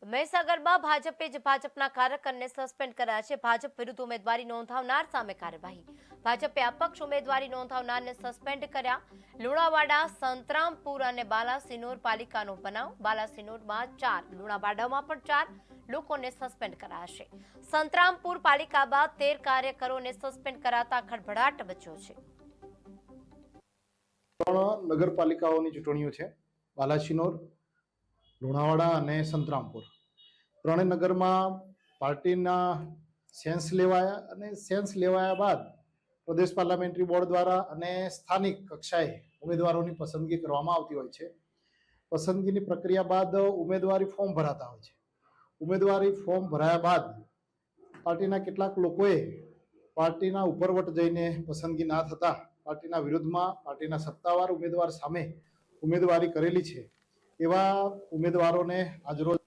મહીસાગરમાં ભાજપે જ ભાજપના કાર્યકરને સસ્પેન્ડ કર્યા છે। ભાજપ વિરુદ્ધ ઉમેદવારી નોંધાવનાર સામે કાર્યવાહી। ભાજપે અપક્ષ ઉમેદવારી નોંધાવનારને સસ્પેન્ડ કર્યા। લુણાવાડા, સંતરામપુર અને બાલાસિનોર પાલિકાનો બનાવ। બાલાસિનોરમાં 4, લુણાવાડામાં પણ 4 લોકોને સસ્પેન્ડ કરાયા છે। સંતરામપુર પાલિકામાં 13 કાર્યકરોને સસ્પેન્ડ કરાતા ખળભળાટ મચ્યો છે। નગરપાલિકાઓની ચૂંટણીઓ છે, બાલાસિનોર, લુણાવાડા અને સંતરામપુર। ત્રણેય નગરમાં પાર્ટીના સેન્સ લેવાયા અને સેન્સ લેવાયા બાદ પ્રદેશ પાર્લામેન્ટરી બોર્ડ દ્વારા અને સ્થાનિક કક્ષાએ ઉમેદવારોની પસંદગી કરવામાં આવતી હોય છે। પસંદગીની પ્રક્રિયા બાદ ઉમેદવારી ફોર્મ ભરાતા હોય છે। ઉમેદવારી ફોર્મ ભરાયા બાદ પાર્ટીના કેટલાક લોકોએ પાર્ટીના ઉપરવટ જઈને પસંદગી ના થતા પાર્ટીના વિરુદ્ધમાં પાર્ટીના સત્તાવાર ઉમેદવાર સામે ઉમેદવારી કરેલી છે એવા ઉમેદવારોને આજરોજ